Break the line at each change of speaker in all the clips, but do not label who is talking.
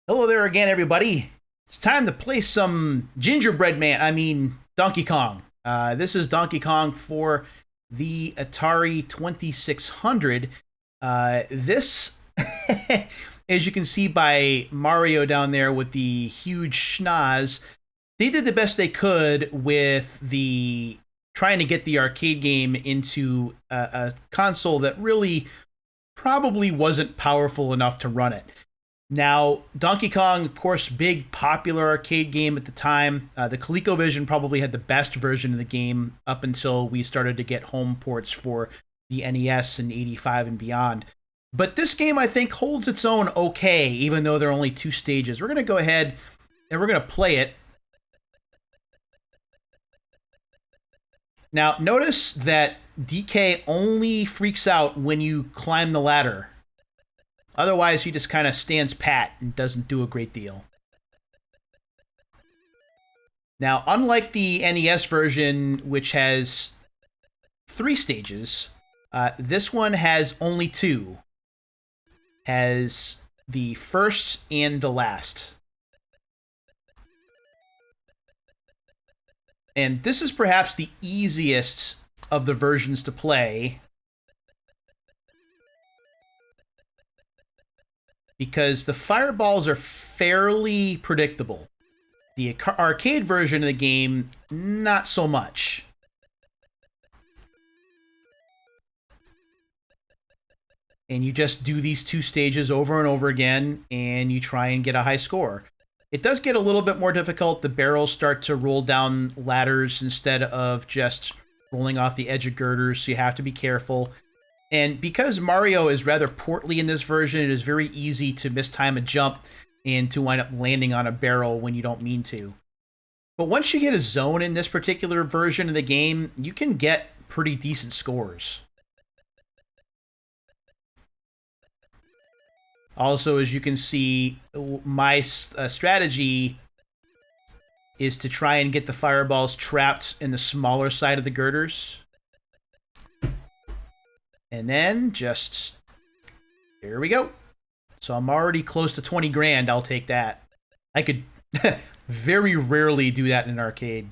Hello there again, everybody. It's time to play some Gingerbread Man. Donkey Kong. This is Donkey Kong for the Atari 2600. This, as you can see by Mario down there with the huge schnoz, they did the best they could with the trying to get the arcade game into a console that really probably wasn't powerful enough to run it. Now, Donkey Kong, of course, big popular arcade game at the time. The ColecoVision probably had the best version of the game up until we started to get home ports for the NES in '85 and beyond. But this game, I think, holds its own okay, even though there are only two stages. We're going to go ahead and we're going to play it. Now, notice that DK only freaks out when you climb the ladder. Otherwise, he just kind of stands pat and doesn't do a great deal. Now, unlike the NES version, which has 3 stages, this one has only 2. Has the first and the last. And this is perhaps the easiest of the versions to play, because the fireballs are fairly predictable. The arcade version of the game, not so much. And you just do these 2 stages over and over again, and you try and get a high score. It does get a little bit more difficult. The barrels start to roll down ladders instead of just rolling off the edge of girders, so you have to be careful. And because Mario is rather portly in this version, it is very easy to mistime a jump and to wind up landing on a barrel when you don't mean to. But once you get a zone in this particular version of the game, you can get pretty decent scores. Also, as you can see, my strategy is to try and get the fireballs trapped in the smaller side of the girders. And then just, there we go. So I'm already close to 20 grand. I'll take that. I could very rarely do that in an arcade.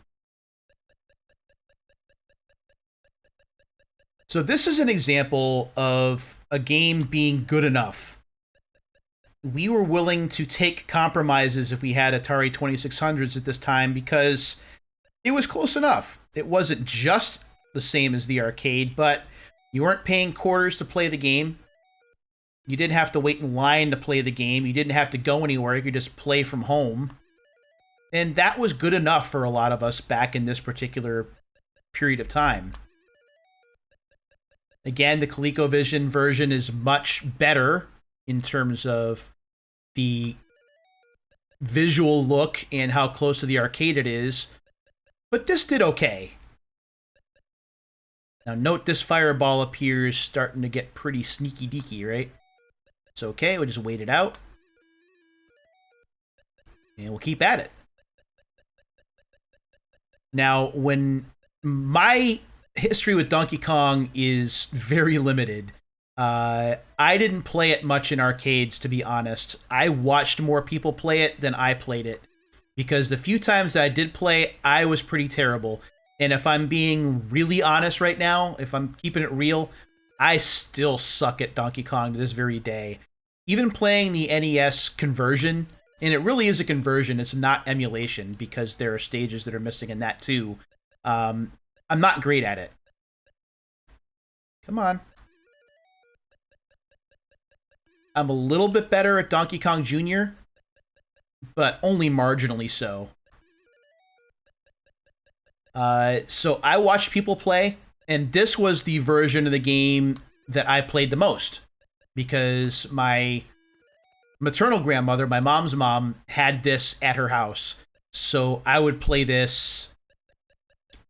So this is an example of a game being good enough. We were willing to take compromises if we had Atari 2600s at this time because it was close enough. It wasn't just the same as the arcade, but you weren't paying quarters to play the game. You didn't have to wait in line to play the game. You didn't have to go anywhere. You could just play from home. And that was good enough for a lot of us back in this particular period of time. Again, the ColecoVision version is much better in terms of the visual look and how close to the arcade it is. But this did okay. Now note this fireball appears starting to get pretty sneaky deaky, right? It's okay, we'll just wait it out. And we'll keep at it. Now, when my history with Donkey Kong is very limited, I didn't play it much in arcades, to be honest. I watched more people play it than I played it. Because the few times that I did play, I was pretty terrible. And if I'm being really honest right now, if I'm keeping it real, I still suck at Donkey Kong to this very day. Even playing the NES conversion, and it really is a conversion, it's not emulation, because there are stages that are missing in that too. I'm not great at it. Come on. I'm a little bit better at Donkey Kong Jr., but only marginally so. So I watched people play, and this was the version of the game that I played the most, because my maternal grandmother, my mom's mom, had this at her house. So I would play this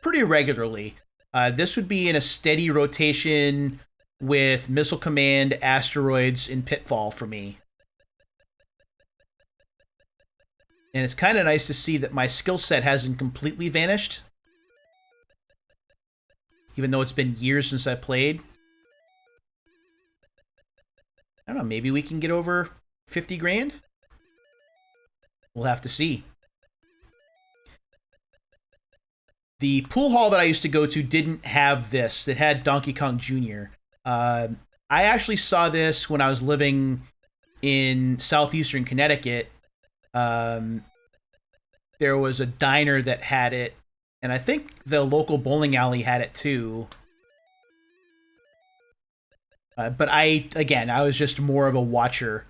pretty regularly. This would be in a steady rotation with Missile Command, Asteroids, and Pitfall for me. And it's kind of nice to see that my skill set hasn't completely vanished, even though it's been years since I played. I don't know, maybe we can get over 50 grand? We'll have to see. The pool hall that I used to go to didn't have this. It had Donkey Kong Jr. I actually saw this when I was living in southeastern Connecticut. There was a diner that had it, and I think the local bowling alley had it too. But I was just more of a watcher.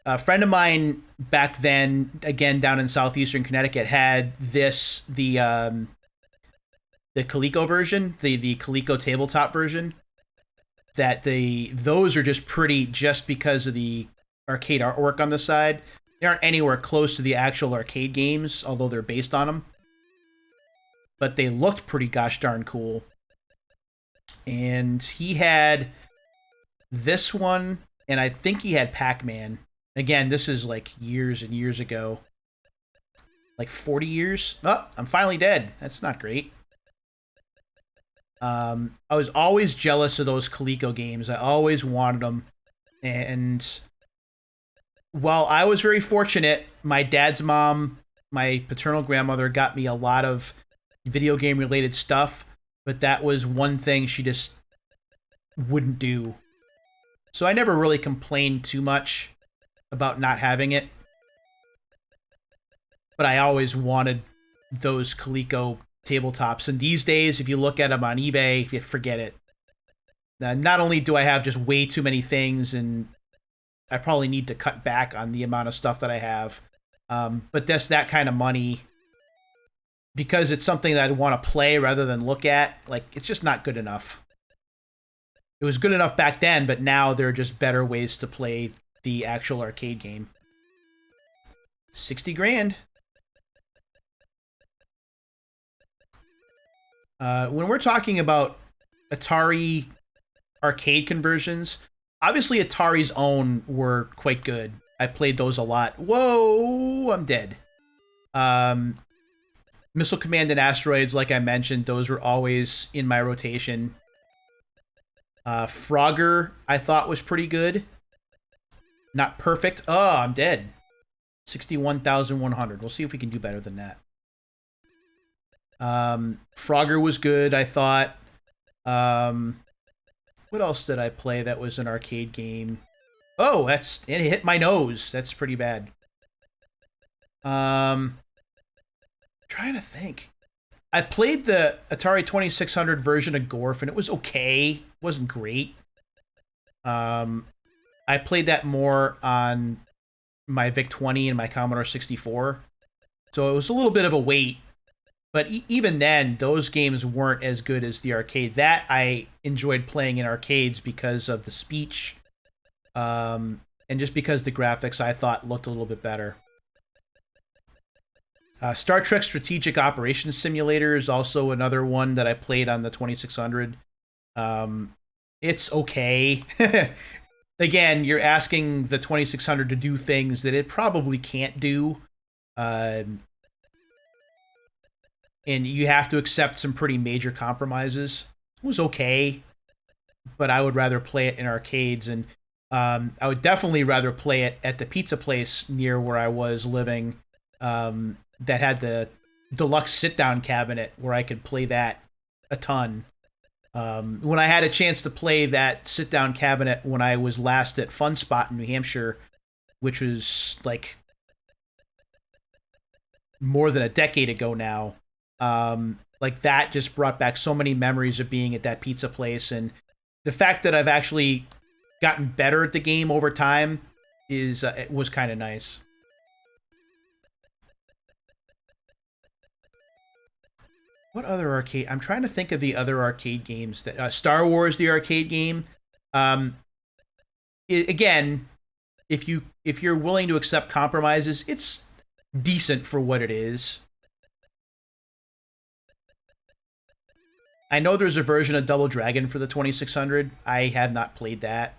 A friend of mine back then, again down in southeastern Connecticut, had the Coleco version, the Coleco tabletop version. Those are just pretty, just because of the arcade artwork on the side. They aren't anywhere close to the actual arcade games, although they're based on them. But they looked pretty gosh darn cool. And he had this one, and I think he had Pac-Man. Again, this is like years and years ago. Like 40 years? Oh, I'm finally dead. That's not great. I was always jealous of those Coleco games. I always wanted them. And while I was very fortunate, my dad's mom, my paternal grandmother, got me a lot of video game related stuff, but that was one thing she just wouldn't do. So I never really complained too much about not having it. But I always wanted those Coleco tabletops. And these days, if you look at them on eBay, you forget it. Not only do I have just way too many things, and I probably need to cut back on the amount of stuff that I have, but that's that kind of money, because it's something that I want to play rather than look at. Like, it's just not good enough. It was good enough back then, but now there are just better ways to play the actual arcade game. 60 grand. When we're talking about Atari arcade conversions, obviously Atari's own were quite good. I played those a lot. Whoa, I'm dead. Missile Command and Asteroids, like I mentioned, those were always in my rotation. Frogger, I thought was pretty good. Not perfect. Oh, I'm dead. 61,100. We'll see if we can do better than that. Frogger was good, I thought. What else did I play that was an arcade game? Oh, it hit my nose. That's pretty bad. Trying to think. I played the Atari 2600 version of Gorf, and it was okay. It wasn't great. I played that more on my VIC-20 and my Commodore 64. So it was a little bit of a wait. But even then, those games weren't as good as the arcade. That I enjoyed playing in arcades because of the speech, and just because the graphics I thought looked a little bit better. Star Trek Strategic Operations Simulator is also another one that I played on the 2600. It's okay. Again, you're asking the 2600 to do things that it probably can't do. And you have to accept some pretty major compromises. It was okay, but I would rather play it in arcades, and I would definitely rather play it at the pizza place near where I was living, that had the deluxe sit-down cabinet where I could play that a ton. When I had a chance to play that sit-down cabinet when I was last at Fun Spot in New Hampshire, which was like more than a decade ago now, like that just brought back so many memories of being at that pizza place, and the fact that I've actually gotten better at the game over time it was kind of nice. What other arcade? I'm trying to think of the other arcade games that Star Wars, the arcade game. Again, if you're willing to accept compromises, it's decent for what it is. I know there's a version of Double Dragon for the 2600. I have not played that.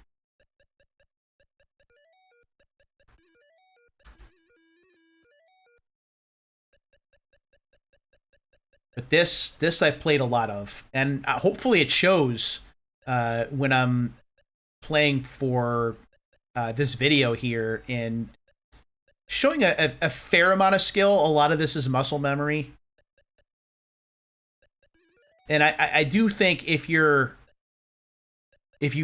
But this I played a lot of, and hopefully it shows when I'm playing for this video here. And showing a fair amount of skill. A lot of this is muscle memory. And I do think if you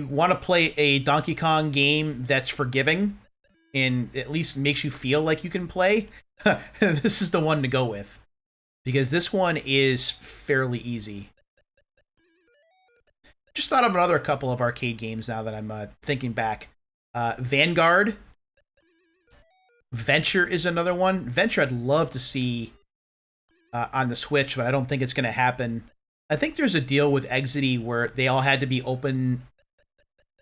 want to play a Donkey Kong game that's forgiving and at least makes you feel like you can play, this is the one to go with. Because this one is fairly easy. Just thought of another couple of arcade games now that I'm thinking back. Vanguard. Venture is another one. Venture I'd love to see on the Switch, but I don't think it's going to happen. I think there's a deal with Exidy where they all had to be open,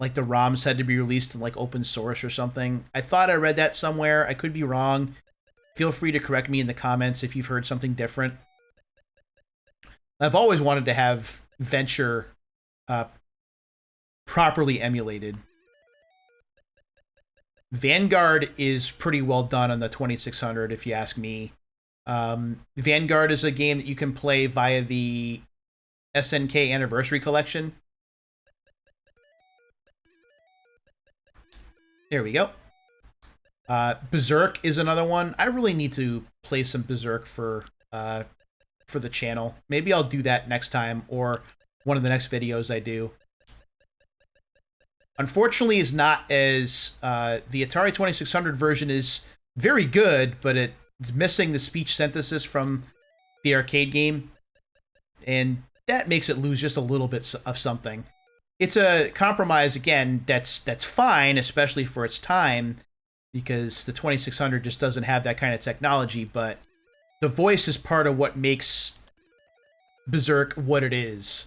like the ROMs had to be released in like open source or something. I thought I read that somewhere. I could be wrong. Feel free to correct me in the comments if you've heard something different. I've always wanted to have Venture properly emulated. Vanguard is pretty well done on the 2600, if you ask me. Vanguard is a game that you can play via the SNK Anniversary Collection. There we go. Berserk is another one. I really need to play some Berserk for the channel. Maybe I'll do that next time, or one of the next videos I do. Unfortunately, is not as the Atari 2600 version is very good, but it's missing the speech synthesis from the arcade game, and that makes it lose just a little bit of something. It's a compromise again that's fine, especially for its time, because the 2600 just doesn't have that kind of technology, but the voice is part of what makes Berserk what it is.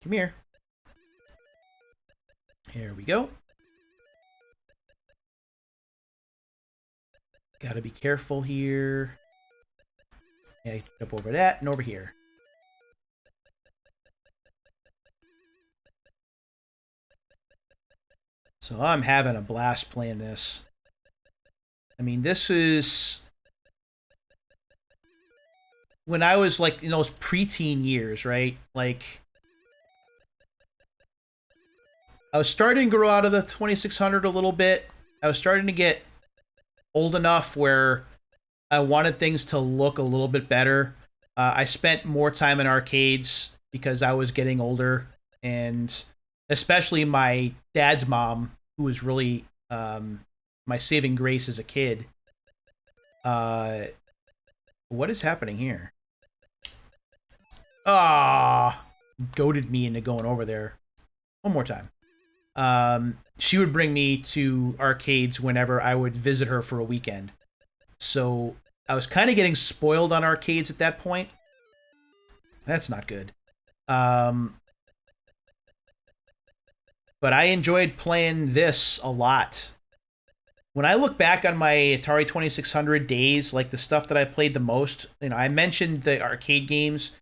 Come here. Here we go. Gotta be careful here. Yeah, jump over that and over here. So I'm having a blast playing this. I mean, this is when I was like in those preteen years, right? Like, I was starting to grow out of the 2600 a little bit. I was starting to get old enough where I wanted things to look a little bit better. I spent more time in arcades because I was getting older, and especially my dad's mom, who was really my saving grace as a kid. What is happening here? Goaded me into going over there. One more time. She would bring me to arcades whenever I would visit her for a weekend. So I was kind of getting spoiled on arcades at that point. That's not good. But I enjoyed playing this a lot. When I look back on my Atari 2600 days, like the stuff that I played the most, you know, I mentioned the arcade games.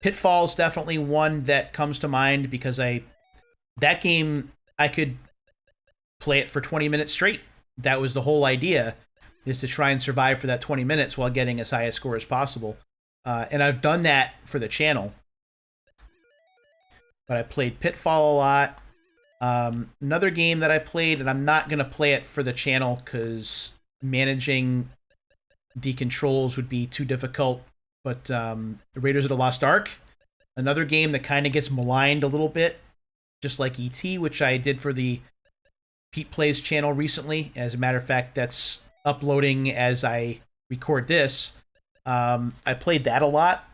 Pitfall is definitely one that comes to mind because that game, I could play it for 20 minutes straight. That was the whole idea, is to try and survive for that 20 minutes while getting as high a score as possible. And I've done that for the channel. But I played Pitfall a lot. Another game that I played, and I'm not going to play it for the channel because managing the controls would be too difficult, but Raiders of the Lost Ark, another game that kind of gets maligned a little bit, just like E.T., which I did for the Pete Plays channel recently. As a matter of fact, that's uploading as I record this. I played that a lot.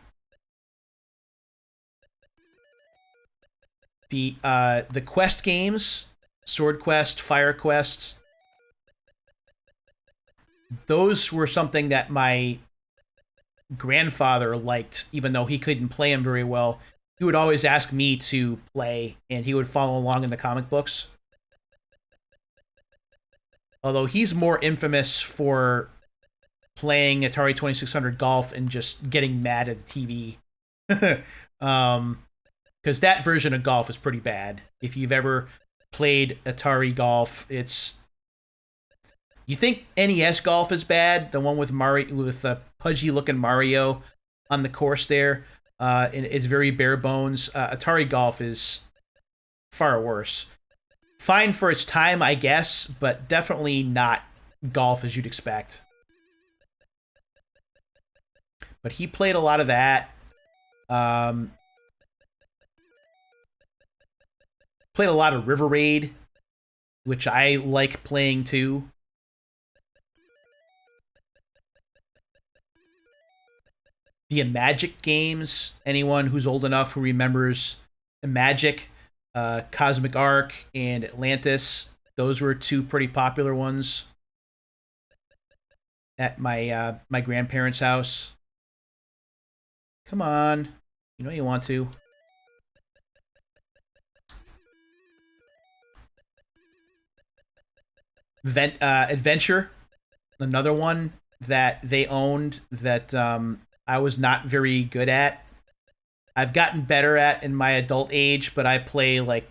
The Quest games, Sword Quest, Fire Quest, those were something that my grandfather liked, even though he couldn't play them very well. He would always ask me to play, and he would follow along in the comic books. Although he's more infamous for playing Atari 2600 Golf and just getting mad at the TV. Because that version of Golf is pretty bad. If you've ever played Atari Golf, it's... You think NES Golf is bad? The one with Mario, with a pudgy-looking Mario on the course there. And it's very bare bones. Atari Golf is far worse. fine for its time, I guess, but definitely not golf as you'd expect. But he played a lot of that. Played a lot of River Raid, which I like playing too. The Magic games, anyone who's old enough who remembers Magic, Cosmic Arc, and Atlantis, those were two pretty popular ones at my grandparents' house. Come on. You know you want to. Adventure, another one that they owned that I was not very good at. I've gotten better at in my adult age, but I play like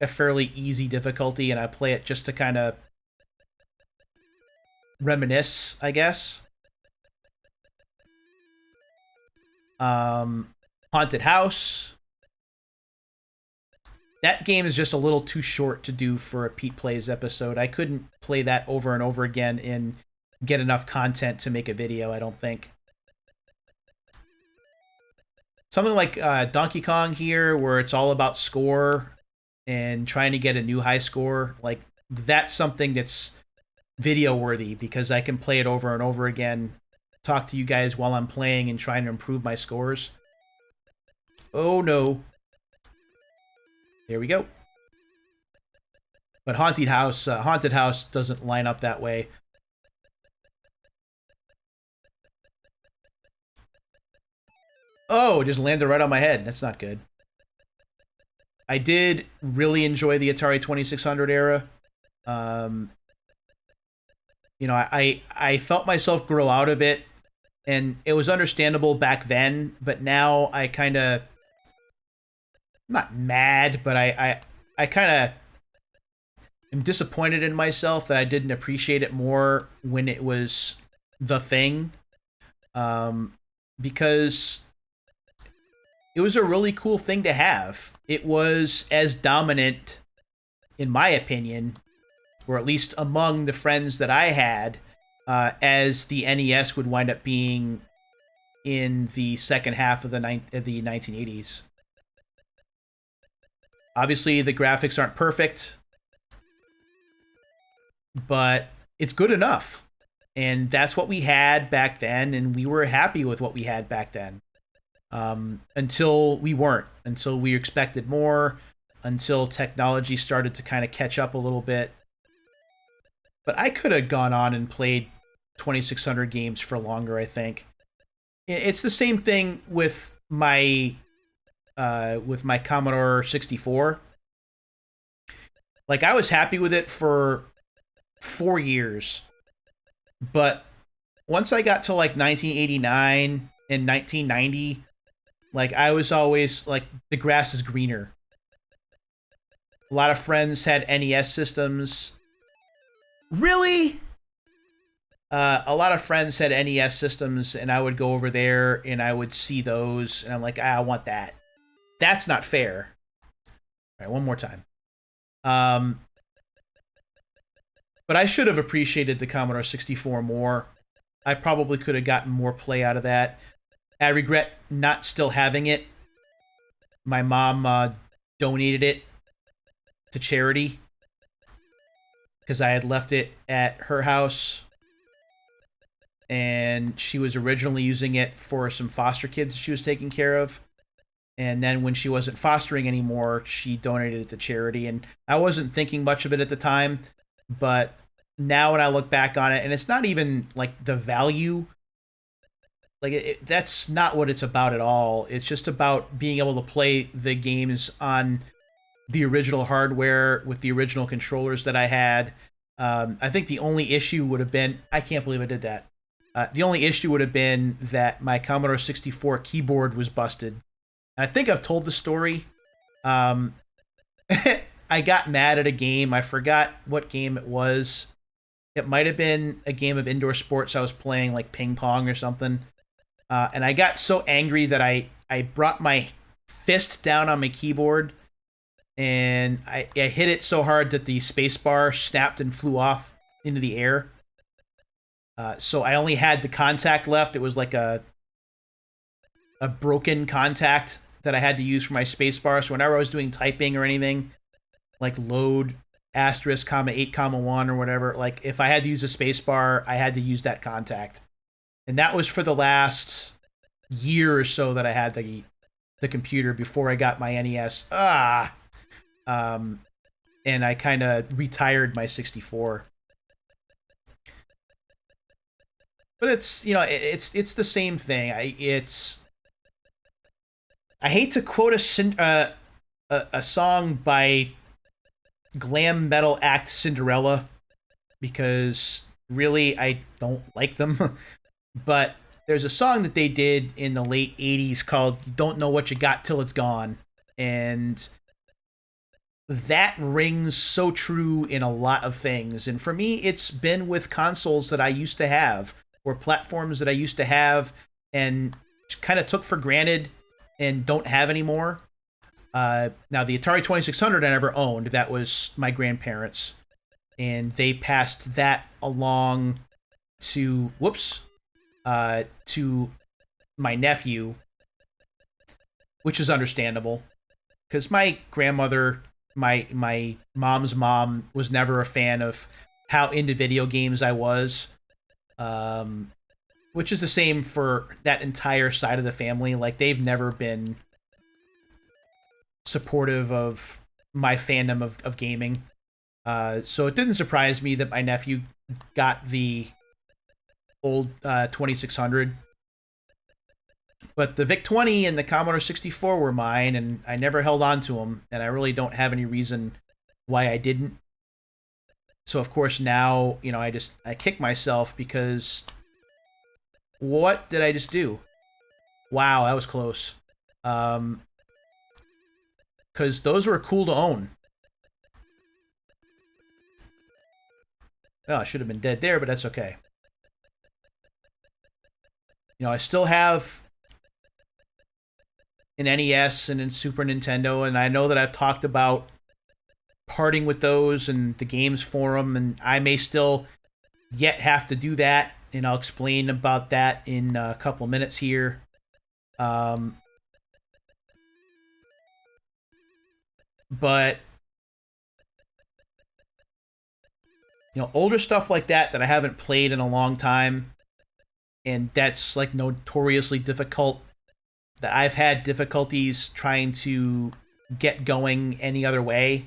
a fairly easy difficulty, and I play it just to kind of reminisce, I guess. Haunted House. That game is just a little too short to do for a Pete Plays episode. I couldn't play that over and over again and get enough content to make a video, I don't think. Something like Donkey Kong here, where it's all about score and trying to get a new high score. Like, that's something that's video worthy because I can play it over and over again, talk to you guys while I'm playing and trying to improve my scores. Oh no. There we go. But Haunted House doesn't line up that way. Oh, it just landed right on my head. That's not good. I did really enjoy the Atari 2600 era. You know, I felt myself grow out of it, and it was understandable back then, but now I kind of... not mad, but I kind of am disappointed in myself that I didn't appreciate it more when it was the thing. Because it was a really cool thing to have. It was as dominant, in my opinion, or at least among the friends that I had, as the NES would wind up being in the second half of the 1980s. Obviously, the graphics aren't perfect, but it's good enough. And that's what we had back then, and we were happy with what we had back then. Until we weren't. Until we expected more. Until technology started to kind of catch up a little bit. But I could have gone on and played 2600 games for longer, I think. It's the same thing with my Commodore 64. Like, I was happy with it for 4 years. But once I got to like 1989 and 1990, like, I was always like, the grass is greener. A lot of friends had NES systems. Really? A lot of friends had NES systems, and I would go over there and I would see those, and I'm like, I want that. That's not fair. All right, one more time. But I should have appreciated the Commodore 64 more. I probably could have gotten more play out of that. I regret not still having it. My mom donated it to charity because I had left it at her house, and she was originally using it for some foster kids she was taking care of. And then when she wasn't fostering anymore, she donated it to charity. And I wasn't thinking much of it at the time, but now when I look back on it, and it's not even like the value, like that's not what it's about at all. It's just about being able to play the games on the original hardware with the original controllers that I had. I think the only issue would have been, I can't believe I did that. The only issue would have been that my Commodore 64 keyboard was busted. I think I've told the story. I got mad at a game. I forgot what game it was. It might have been a game of indoor sports I was playing, like ping pong or something. And I got so angry that I brought my fist down on my keyboard and I hit it so hard that the space bar snapped and flew off into the air. So I only had the contact left. It was like a broken contact that I had to use for my space bar. So whenever I was doing typing or anything, like load asterisk comma 8 comma 1 or whatever, like if I had to use a space bar, I had to use that contact. And that was for the last year or so that I had the computer before I got my NES. And I kind of retired my 64. But it's, you know, it's the same thing. I hate to quote a song by glam metal act Cinderella, because really I don't like them. But there's a song that they did in the late 80s called "You Don't Know What You Got Till It's Gone," and that rings so true in a lot of things. And for me, it's been with consoles that I used to have, or platforms that I used to have and kind of took for granted and don't have anymore. Now, the Atari 2600 I never owned. That was my grandparents. And they passed that along to, to my nephew, which is understandable. Because my grandmother, my mom's mom, was never a fan of how into video games I was. Which is the same for that entire side of the family. Like, they've never been supportive of my fandom of gaming. So it didn't surprise me that my nephew got the old 2600. But the VIC-20 and the Commodore 64 were mine, and I never held on to them, and I really don't have any reason why I didn't. So, of course, now, you know, I kick myself because what did I just do? Wow, that was close. Because those were cool to own. Well, I should have been dead there, but that's okay. You know, I still have an NES and a Super Nintendo, and I know that I've talked about parting with those and the games forum, and I may still yet have to do that, and I'll explain about that in a couple of minutes here. But, you know, older stuff like that I haven't played in a long time, and that's like notoriously difficult, that I've had difficulties trying to get going any other way.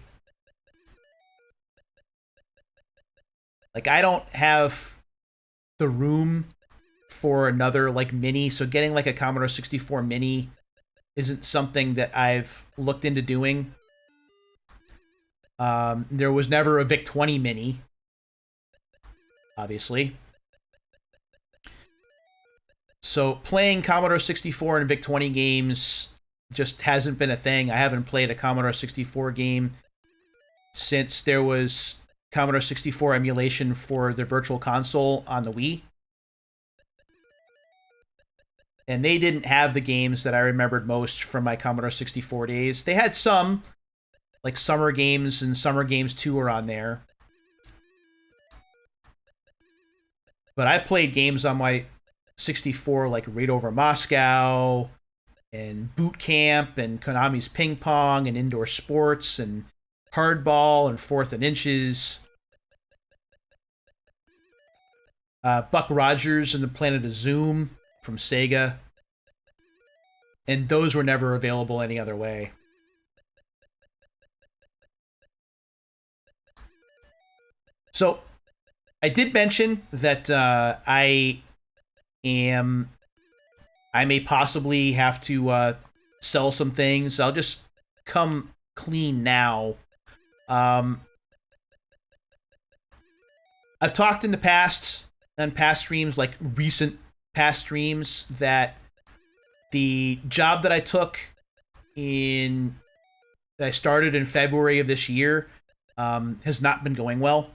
Like, I don't have the room for another, like, mini, so getting, like, a Commodore 64 mini isn't something that I've looked into doing. There was never a VIC-20 mini, obviously. So playing Commodore 64 and VIC-20 games just hasn't been a thing. I haven't played a Commodore 64 game since there was Commodore 64 emulation for the Virtual Console on the Wii. And they didn't have the games that I remembered most from my Commodore 64 days. They had some, like Summer Games and Summer Games 2 are on there. But I played games on my 64 like Raid Over Moscow and Boot Camp and Konami's Ping Pong and Indoor Sports and Hardball and 4th and Inches. Buck Rogers and the Planet of Zoom from Sega. And those were never available any other way. So, I did mention that I may possibly have to sell some things. I'll just come clean now. I've talked in the past, on past streams, like recent past streams, that the job that I took that I started in February of this year has not been going well.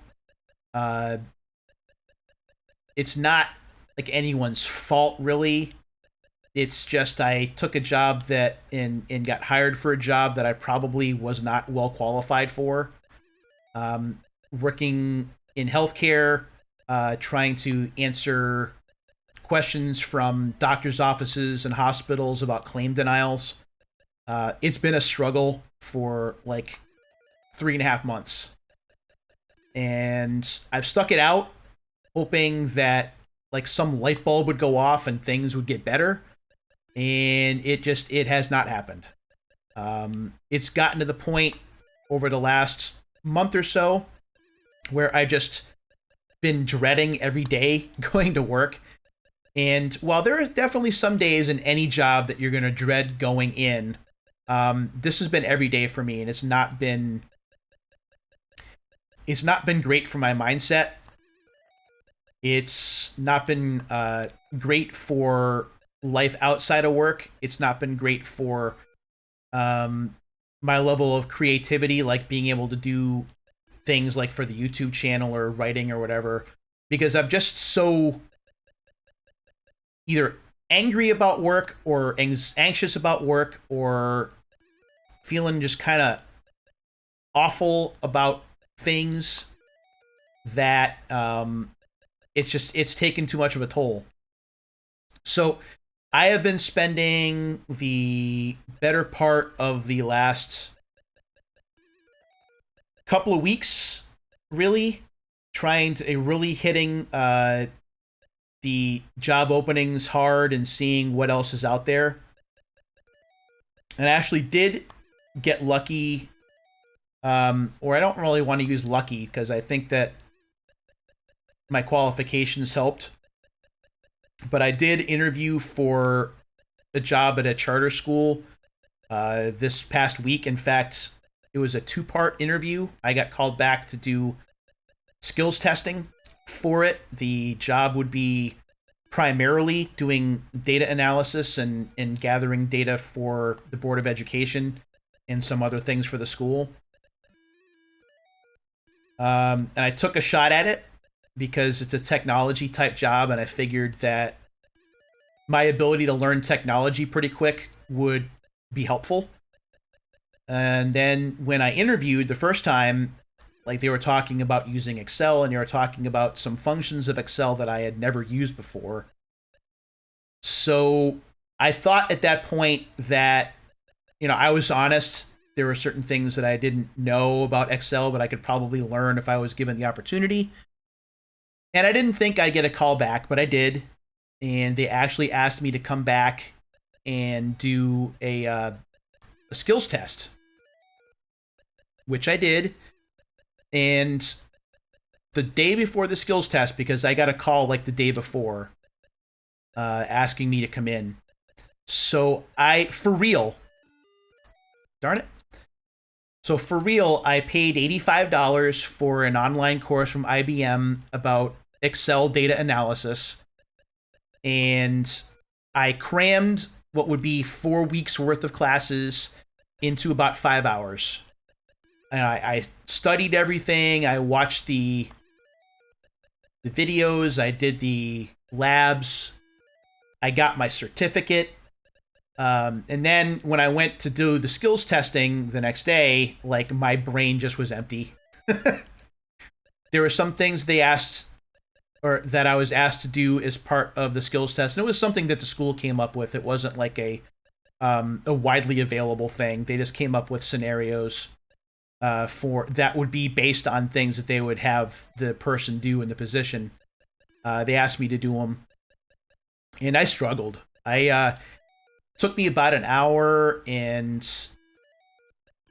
It's not like anyone's fault, really. It's just I took a job that and got hired for a job that I probably was not well qualified for. Working in healthcare, trying to answer questions from doctors' offices and hospitals about claim denials. It's been a struggle for like 3.5 months. And I've stuck it out, hoping that like some light bulb would go off and things would get better. And it has not happened. It's gotten to the point over the last month or so where I just been dreading every day going to work. And while there are definitely some days in any job that you're going to dread going in, this has been every day for me, and it's not been great for my mindset. It's not been great for life outside of work. It's not been great for my level of creativity, like being able to do things like for the YouTube channel or writing or whatever, because I'm just so either angry about work or anxious about work or feeling just kind of awful about things that it's taken too much of a toll. So I have been spending the better part of the last couple of weeks really hitting the job openings hard and seeing what else is out there. And I actually did get lucky, or I don't really want to use lucky because I think that my qualifications helped. But I did interview for a job at a charter school this past week. In fact, it was a 2-part interview. I got called back to do skills testing for it. The job would be primarily doing data analysis and gathering data for the Board of Education and some other things for the school. And I took a shot at it because it's a technology type job, and I figured that my ability to learn technology pretty quick would be helpful. And then when I interviewed the first time, like they were talking about using Excel, and they were talking about some functions of Excel that I had never used before. So I thought at that point that, I was honest. There were certain things that I didn't know about Excel, but I could probably learn if I was given the opportunity. And I didn't think I'd get a call back, but I did. And they actually asked me to come back and do a skills test, which I did. And the day before the skills test, because I got a call like the day before asking me to come in. So for real, darn it. So for real, I paid $85 for an online course from IBM about Excel data analysis. And I crammed what would be 4 weeks worth of classes into about 5 hours. And I studied everything. I watched the videos. I did the labs. I got my certificate. And then when I went to do the skills testing the next day, like my brain just was empty. There were some things they asked, or that I was asked to do as part of the skills test. And it was something that the school came up with. It wasn't like a widely available thing. They just came up with scenarios for that would be based on things that they would have the person do in the position. They asked me to do them, and I struggled. Took me about an hour and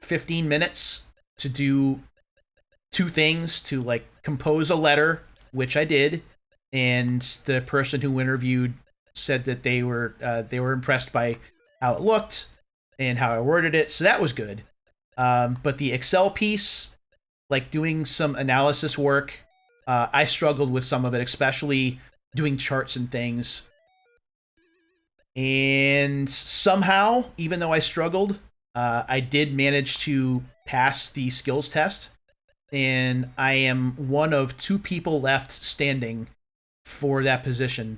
15 minutes to do 2 things: to like compose a letter, which I did, and the person who interviewed said that they were impressed by how it looked and how I worded it, so that was good. But the Excel piece, like doing some analysis work, I struggled with some of it, especially doing charts and things. And somehow, even though I struggled, I did manage to pass the skills test. And I am one of 2 people left standing for that position.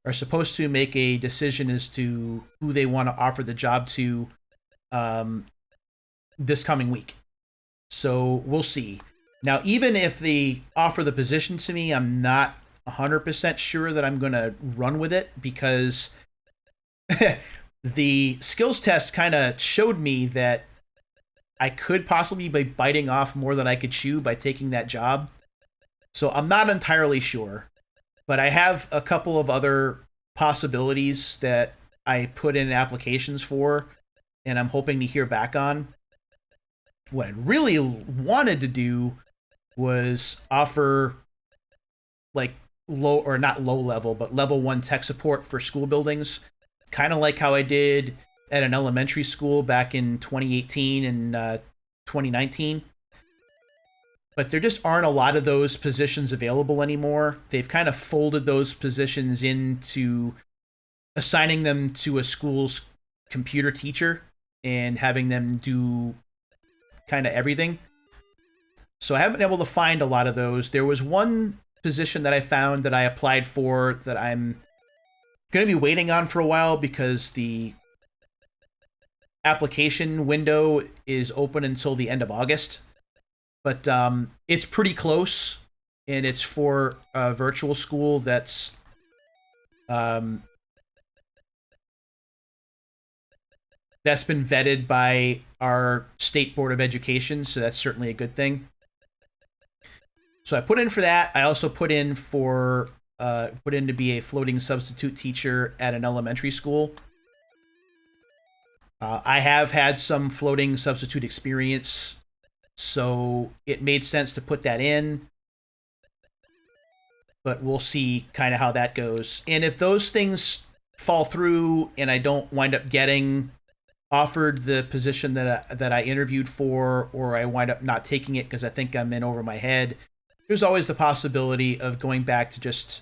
are supposed to make a decision as to who they want to offer the job to this coming week. So we'll see. Now, even if they offer the position to me, I'm not 100% sure that I'm going to run with it, because the skills test kind of showed me that I could possibly be biting off more than I could chew by taking that job. So I'm not entirely sure, but I have a couple of other possibilities that I put in applications for, and I'm hoping to hear back on. What I really wanted to do was offer like low, or not low level, but level 1 tech support for school buildings, kind of like how I did at an elementary school back in 2018 and 2019. But there just aren't a lot of those positions available anymore. They've kind of folded those positions into assigning them to a school's computer teacher and having them do kind of everything. So I haven't been able to find a lot of those. There was one position that I found that I applied for that I'm going to be waiting on for a while, because the application window is open until the end of August. But it's pretty close, and it's for a virtual school that's been vetted by our state board of education, so that's certainly a good thing. So I put in for that. I also put in to be a floating substitute teacher at an elementary school. I have had some floating substitute experience, so it made sense to put that in. But we'll see kind of how that goes. And if those things fall through and I don't wind up getting offered the position that I interviewed for, or I wind up not taking it because I think I'm in over my head, there's always the possibility of going back to just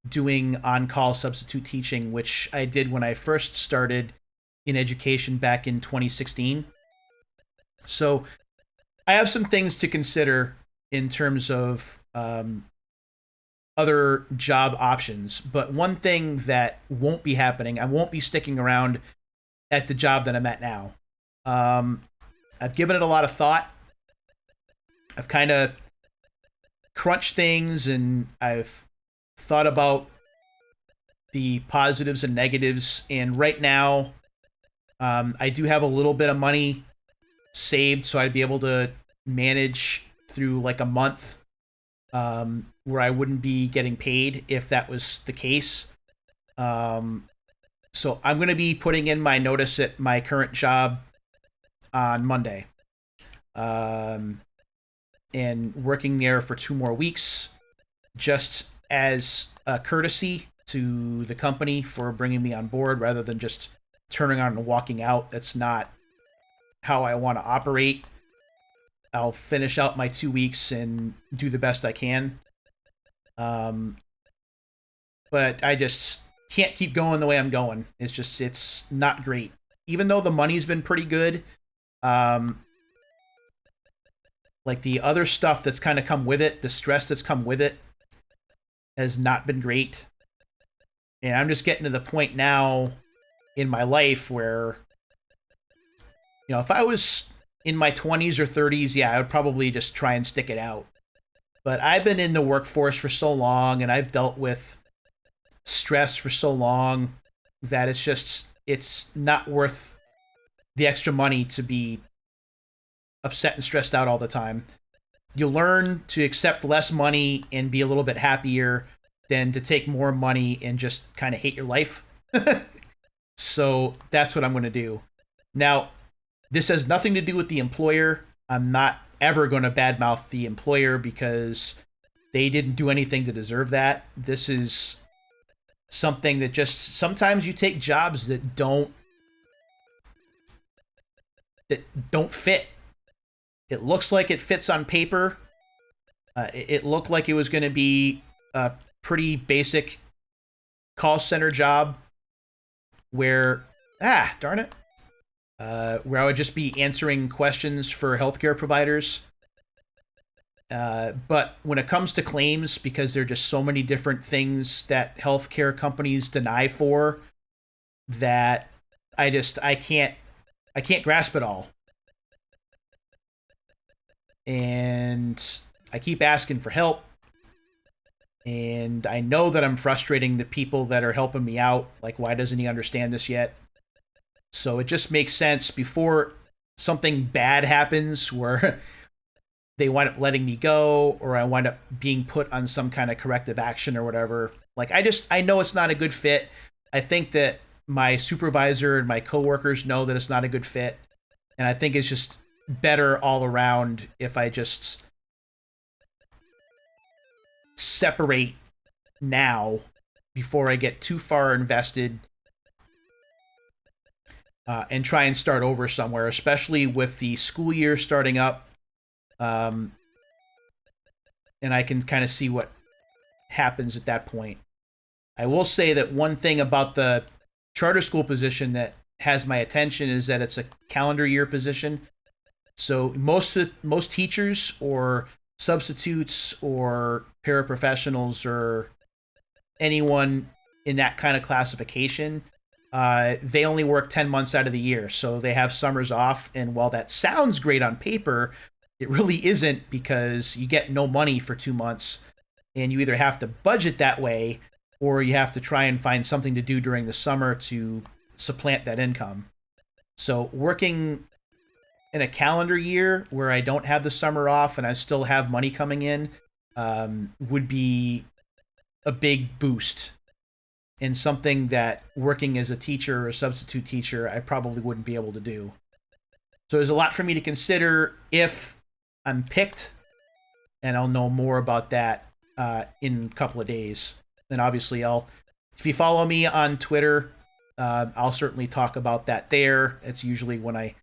doing on-call substitute teaching, which I did when I first started in education back in 2016. So I have some things to consider in terms of other job options. But one thing that won't be happening, I won't be sticking around at the job that I'm at now. I've given it a lot of thought. I've kind of crunched things, and I've thought about the positives and negatives. And right now, I do have a little bit of money saved, so I'd be able to manage through like a month where I wouldn't be getting paid if that was the case. So I'm going to be putting in my notice at my current job on Monday. And working there for 2 more weeks, just as a courtesy to the company for bringing me on board, rather than just turning on and walking out. That's not how I want to operate. I'll finish out my 2 weeks and do the best I can. But I just can't keep going the way I'm going. It's not great. Even though the money's been pretty good, like the other stuff that's kind of come with it, the stress that's come with it, has not been great. And I'm just getting to the point now in my life where, if I was in my 20s or 30s, yeah, I would probably just try and stick it out. But I've been in the workforce for so long, and I've dealt with stress for so long, that it's not worth the extra money to be upset and stressed out all the time. You learn to accept less money and be a little bit happier than to take more money and just kind of hate your life. So that's what I'm going to do. Now, this has nothing to do with the employer. I'm not ever going to badmouth the employer, because they didn't do anything to deserve that. This is something that just, sometimes you take jobs that don't fit. It looks like it fits on paper. It looked like it was going to be a pretty basic call center job where, darn it, where I would just be answering questions for healthcare providers. But when it comes to claims, because there are just so many different things that healthcare companies deny for, that I can't grasp it all. And I keep asking for help. And I know that I'm frustrating the people that are helping me out. Like, why doesn't he understand this yet? So it just makes sense before something bad happens where they wind up letting me go, or I wind up being put on some kind of corrective action or whatever. Like, I know it's not a good fit. I think that my supervisor and my coworkers know that it's not a good fit. And I think it's just better all around if I just separate now before I get too far invested, and try and start over somewhere, especially with the school year starting up. And I can kind of see what happens at that point. I will say that one thing about the charter school position that has my attention is that it's a calendar year position. So most teachers or substitutes or paraprofessionals or anyone in that kind of classification, they only work 10 months out of the year. So they have summers off. And while that sounds great on paper, it really isn't, because you get no money for 2 months, and you either have to budget that way or you have to try and find something to do during the summer to supplant that income. So working in a calendar year where I don't have the summer off and I still have money coming in, would be a big boost, and something that working as a teacher or a substitute teacher I probably wouldn't be able to do. So there's a lot for me to consider if I'm picked, and I'll know more about that in a couple of days. And obviously, if you follow me on Twitter, I'll certainly talk about that there. It's usually when I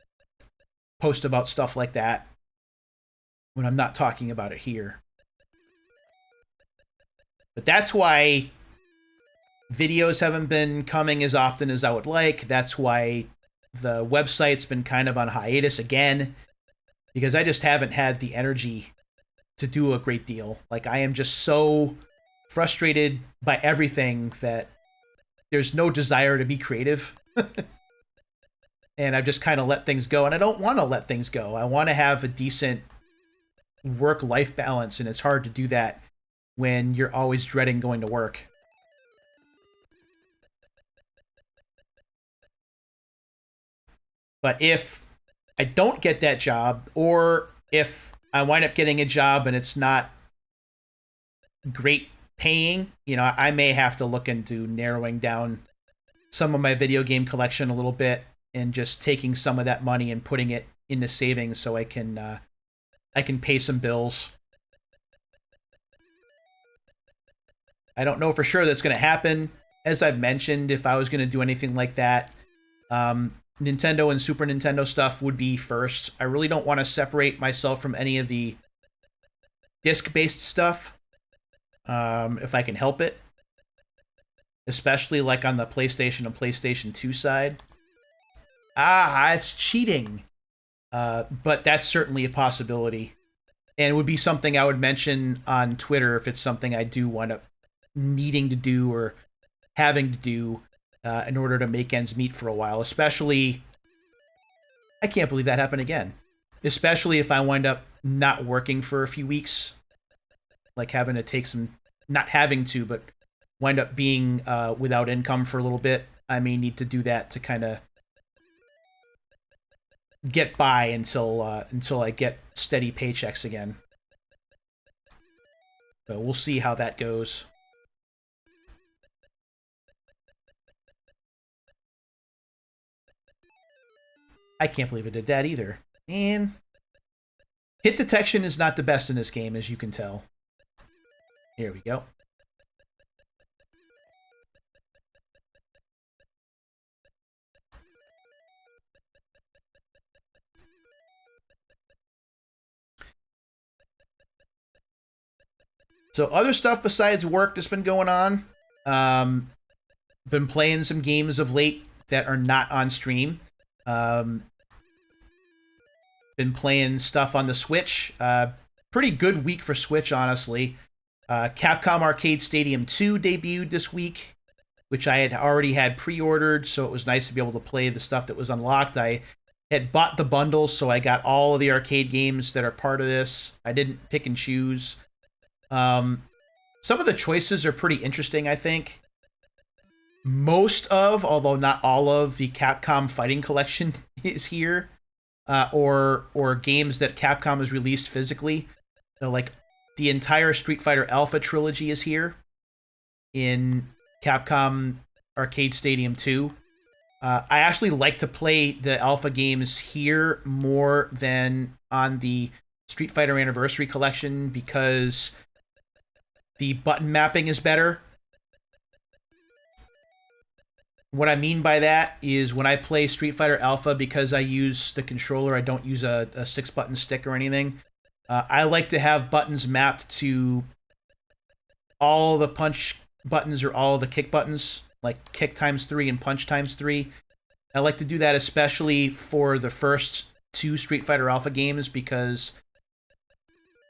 post about stuff like that, when I'm not talking about it here. But that's why videos haven't been coming as often as I would like. That's why the website's been kind of on hiatus again, because I just haven't had the energy to do a great deal. Like, I am just so frustrated by everything that there's no desire to be creative. And I've just kind of let things go, and I don't want to let things go. I want to have a decent work-life balance, and it's hard to do that when you're always dreading going to work. But if I don't get that job, or if I wind up getting a job and it's not great paying, I may have to look into narrowing down some of my video game collection a little bit, and just taking some of that money and putting it into savings so I can pay some bills. I don't know for sure that's going to happen. As I've mentioned, if I was going to do anything like that, Nintendo and Super Nintendo stuff would be first. I really don't want to separate myself from any of the disc-based stuff, if I can help it. Especially like on the PlayStation and PlayStation 2 side. It's cheating. But that's certainly a possibility. And it would be something I would mention on Twitter if it's something I do wind up needing to do or having to do in order to make ends meet for a while. Especially, I can't believe that happened again. Especially if I wind up not working for a few weeks. Like having to take some, not having to, but wind up being without income for a little bit. I may need to do that to kind of get by until I get steady paychecks again. But we'll see how that goes. I can't believe it did that either. And hit detection is not the best in this game, as you can tell. Here we go. So other stuff besides work that's been going on. Been playing some games of late that are not on stream. Been playing stuff on the Switch. pretty good week for Switch, honestly. Capcom Arcade Stadium 2 debuted this week, which I had already had pre-ordered, so it was nice to be able to play the stuff that was unlocked. I had bought the bundles, so I got all of the arcade games that are part of this. I didn't pick and choose. Some of the choices are pretty interesting, I think. Most of, although not all of, the Capcom Fighting Collection is here, or games that Capcom has released physically. So, like, the entire Street Fighter Alpha trilogy is here in Capcom Arcade Stadium 2. I actually like to play the Alpha games here more than on the Street Fighter Anniversary Collection because the button mapping is better. What I mean by that is when I play Street Fighter Alpha, because I use the controller, I don't use a 6-button stick or anything. I like to have buttons mapped to all the punch buttons or all the kick buttons, like kick times 3 and punch times 3. I like to do that especially for the first 2 Street Fighter Alpha games because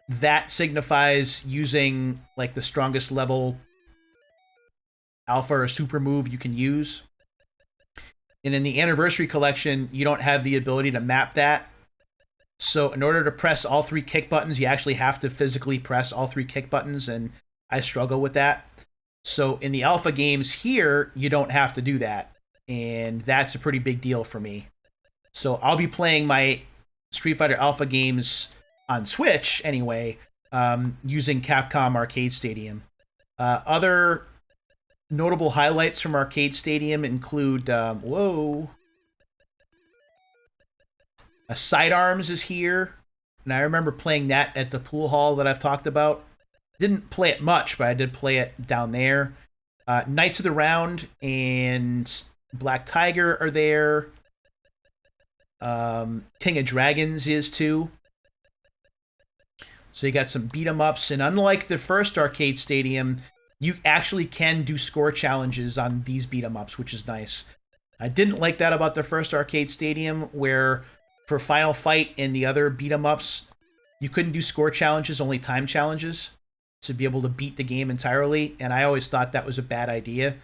that signifies using like the strongest level alpha or super move you can use. And in the Anniversary Collection, you don't have the ability to map that. So in order to press all 3 kick buttons, you actually have to physically press all 3 kick buttons, and I struggle with that. So in the Alpha games here, you don't have to do that, and that's a pretty big deal for me. So I'll be playing my Street Fighter Alpha games on Switch anyway, using Capcom Arcade Stadium. Other notable highlights from Arcade Stadium include, Sidearms is here, and I remember playing that at the pool hall that I've talked about. Didn't play it much, but I did play it down there. Knights of the Round and Black Tiger are there. King of Dragons is too. So you got some beat 'em ups, and unlike the first Arcade Stadium, you actually can do score challenges on these beat 'em ups, which is nice. I didn't like that about the first Arcade Stadium, where for Final Fight and the other beat 'em ups, you couldn't do score challenges, only time challenges to be able to beat the game entirely, and I always thought that was a bad idea.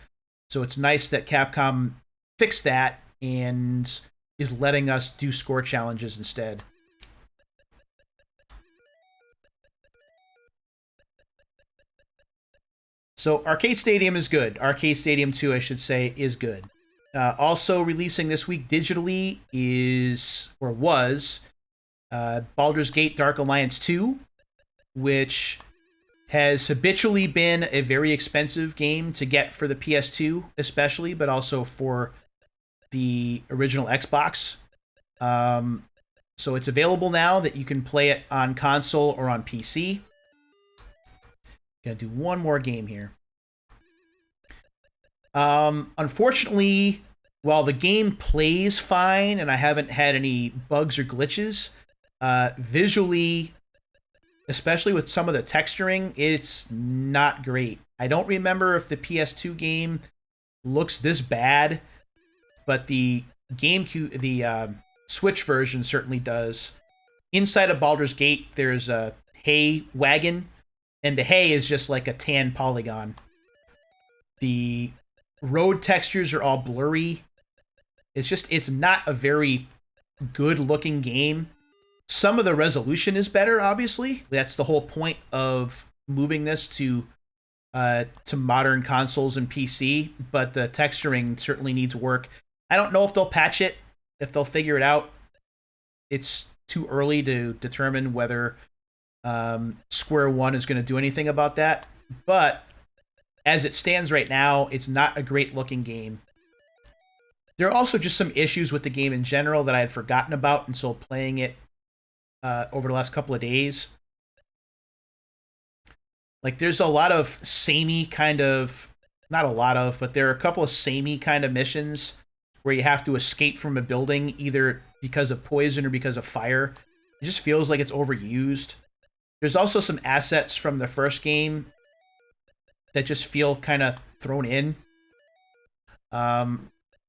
So it's nice that Capcom fixed that and is letting us do score challenges instead. So Arcade Stadium is good. Arcade Stadium 2, I should say, is good. Also releasing this week digitally was Baldur's Gate Dark Alliance 2, which has habitually been a very expensive game to get for the PS2 especially, but also for the original Xbox. So it's available now that you can play it on console or on PC. Gonna do one more game here. Unfortunately, while the game plays fine and I haven't had any bugs or glitches, visually, especially with some of the texturing, it's not great. I don't remember if the PS2 game looks this bad, but the Switch version certainly does. Inside of Baldur's Gate, there's a hay wagon, and the hay is just like a tan polygon. The road textures are all blurry. It's not a very good looking game. Some of the resolution is better, obviously. That's the whole point of moving this to modern consoles and PC, but the texturing certainly needs work. I don't know if they'll patch it, if they'll figure it out. It's too early to determine whether Square One is going to do anything about that, but as it stands right now, it's not a great looking game. There are also just some issues with the game in general that I had forgotten about until playing it over the last couple of days. Like, there's a lot of samey kind of, not a lot of, but there are a couple of samey kind of missions where you have to escape from a building either because of poison or because of fire. It just feels like it's overused. There's also some assets from the first game that just feel kind of thrown in.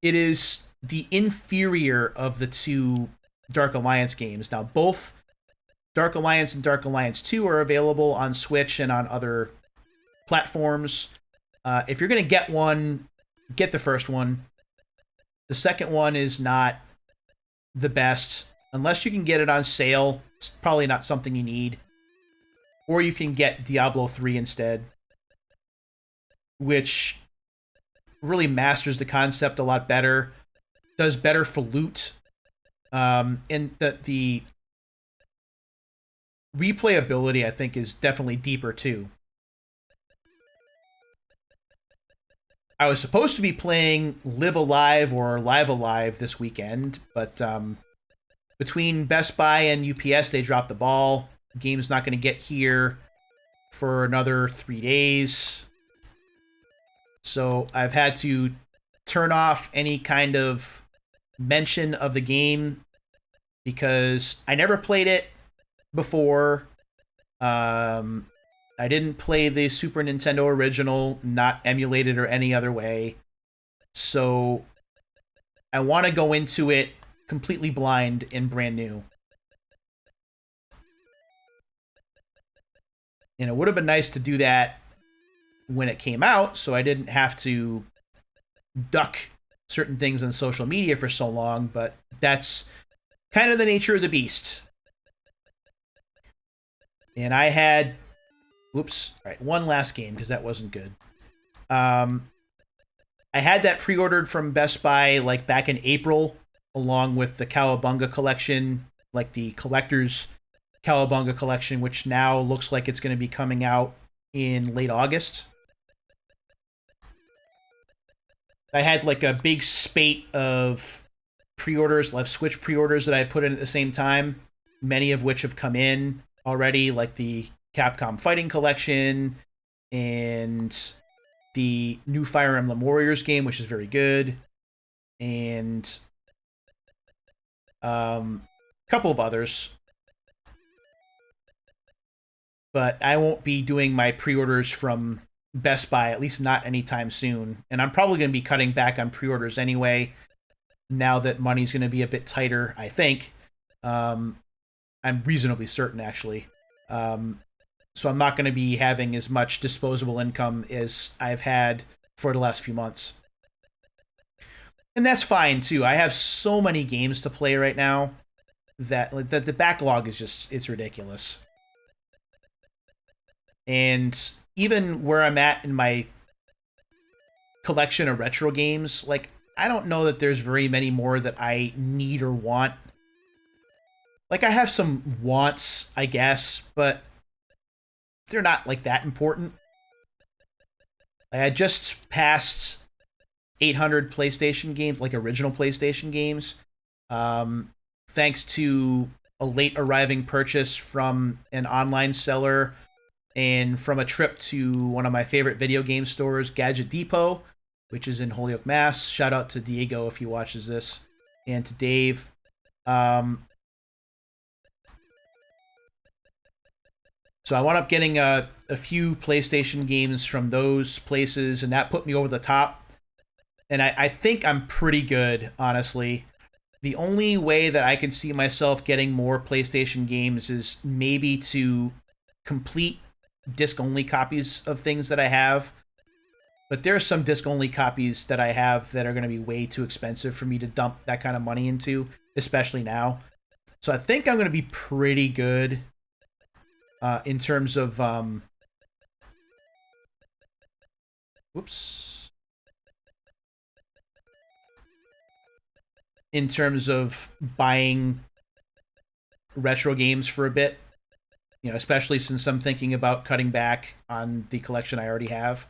It is the inferior of the two Dark Alliance games. Now, both Dark Alliance and Dark Alliance 2 are available on Switch and on other platforms. If you're going to get one, get the first one. The second one is not the best. Unless you can get it on sale, it's probably not something you need. Or you can get Diablo 3 instead, which really masters the concept a lot better, does better for loot, and the replayability, I think, is definitely deeper too. I was supposed to be playing Live Alive or Live Alive this weekend, but between Best Buy and UPS, they dropped the ball. The game's not going to get here for another 3 days. So I've had to turn off any kind of mention of the game because I never played it before. I didn't play the Super Nintendo original, not emulated or any other way. So I want to go into it completely blind and brand new. And it would have been nice to do that when it came out, so I didn't have to duck certain things on social media for so long, but that's kind of the nature of the beast. And I had... Whoops. All right, one last game, because that wasn't good. I had that pre-ordered from Best Buy, like, back in April, along with the Cowabunga collection, like the collector's Cowabunga collection, which now looks like it's going to be coming out in late August. I had, like, a big spate of pre-orders, like Switch pre-orders that I put in at the same time, many of which have come in already, like the Capcom Fighting Collection and the new Fire Emblem Warriors game, which is very good, and a couple of others. But I won't be doing my pre-orders from Best Buy, at least not anytime soon. And I'm probably going to be cutting back on pre-orders anyway, now that money's going to be a bit tighter, I think. I'm reasonably certain, actually. So I'm not going to be having as much disposable income as I've had for the last few months. And that's fine, too. I have so many games to play right now that the backlog is just, it's ridiculous. And even where I'm at in my collection of retro games, like, I don't know that there's very many more that I need or want. Like, I have some wants, I guess, but they're not, like, that important. I just passed 800 PlayStation games, like original PlayStation games, thanks to a late arriving purchase from an online seller and from a trip to one of my favorite video game stores, Gadget Depot, which is in Holyoke, Mass. Shout out to Diego if he watches this, and to Dave. So I wound up getting a few PlayStation games from those places, and that put me over the top. And I think I'm pretty good, honestly. The only way that I can see myself getting more PlayStation games is maybe to complete disc-only copies of things that I have. But there are some disc-only copies that I have that are going to be way too expensive for me to dump that kind of money into, especially now. So I think I'm going to be pretty good in terms of in terms of buying retro games for a bit, you know, especially since I'm thinking about cutting back on the collection I already have.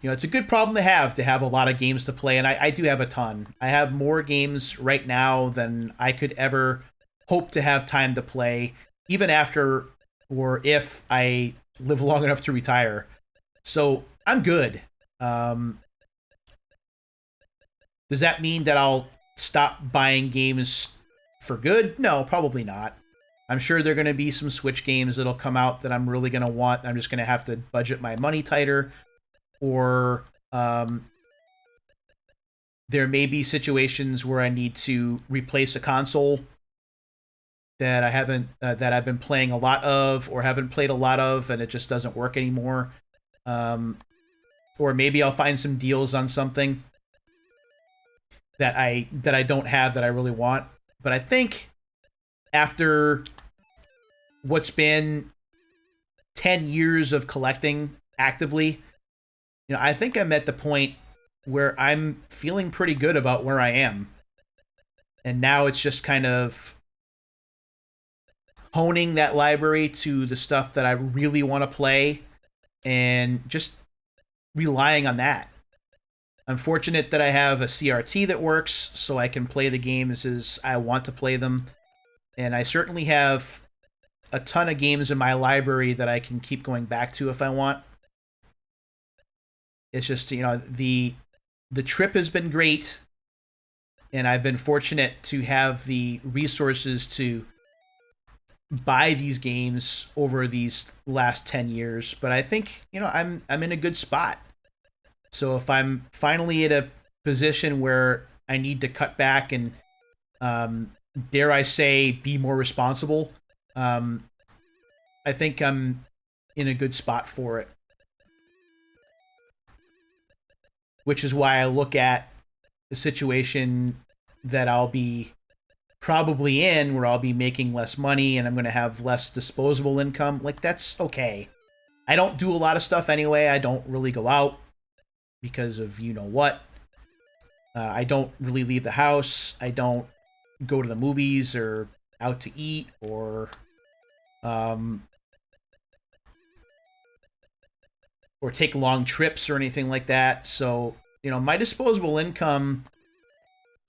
You know, it's a good problem to have a lot of games to play, and I do have a ton. I have more games right now than I could ever hope to have time to play, even after or if I live long enough to retire. So I'm good. Does that mean that I'll stop buying games for good? No, probably not. I'm sure there are going to be some Switch games that'll come out that I'm really going to want. I'm just going to have to budget my money tighter. Or there may be situations where I need to replace a console that I haven't that I've been playing a lot of or haven't played a lot of, and it just doesn't work anymore. Or maybe I'll find some deals on something that I don't have that I really want. But I think after what's been 10 years of collecting actively, I think I'm at the point where I'm feeling pretty good about where I am. And now it's just kind of honing that library to the stuff that I really want to play and just relying on that. I'm fortunate that I have a CRT that works so I can play the games as I want to play them. And I certainly have a ton of games in my library that I can keep going back to if I want. It's just, the trip has been great, and I've been fortunate to have the resources to buy these games over these last 10 years. But I think, I'm in a good spot. So if I'm finally at a position where I need to cut back and, dare I say, be more responsible, I think I'm in a good spot for it. Which is why I look at the situation that I'll be probably in, where I'll be making less money and I'm going to have less disposable income. Like, that's okay. I don't do a lot of stuff anyway. I don't really go out because of what. I don't really leave the house. I don't go to the movies or out to eat or take long trips or anything like that. So, my disposable income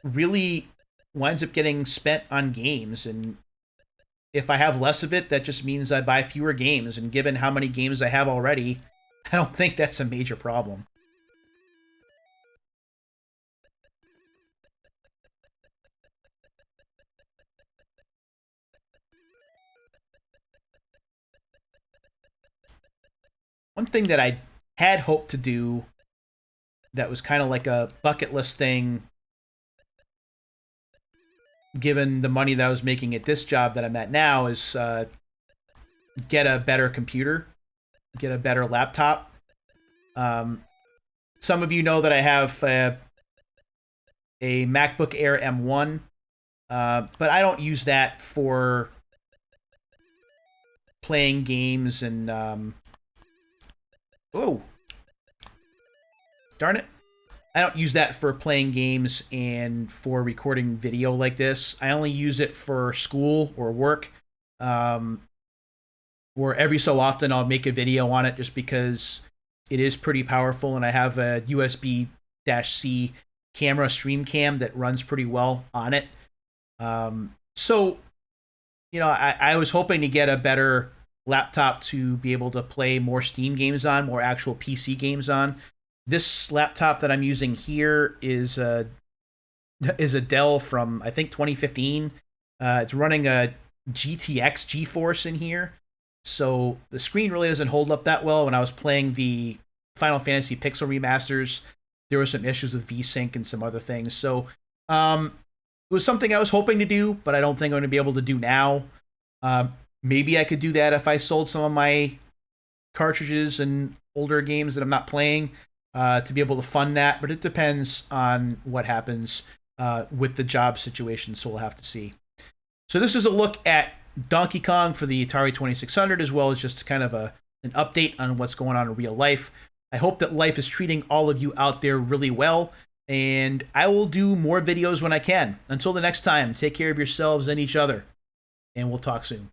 really winds up getting spent on games. And if I have less of it, that just means I buy fewer games. And given how many games I have already, I don't think that's a major problem. One thing that I had hoped to do that was kind of like a bucket list thing, given the money that I was making at this job that I'm at now, is get a better computer, get a better laptop. Some of you know that I have a MacBook Air M1, but I don't use that for playing games and... oh, darn it. I don't use that for playing games and for recording video like this. I only use it for school or work. Or every so often I'll make a video on it just because it is pretty powerful, and I have a USB-C camera stream cam that runs pretty well on it. So, I was hoping to get a better laptop to be able to play more Steam games on, more actual PC games on. This laptop that I'm using here is a Dell from, I think, 2015. It's running a GTX GeForce in here, so the screen really doesn't hold up that well. When I was playing the Final Fantasy Pixel remasters, there were some issues with VSync and some other things. So it was something I was hoping to do, but I don't think I'm going to be able to do now. Maybe I could do that if I sold some of my cartridges and older games that I'm not playing to be able to fund that. But it depends on what happens with the job situation, so we'll have to see. So this is a look at Donkey Kong for the Atari 2600, as well as just kind of an update on what's going on in real life. I hope that life is treating all of you out there really well, and I will do more videos when I can. Until the next time, take care of yourselves and each other, and we'll talk soon.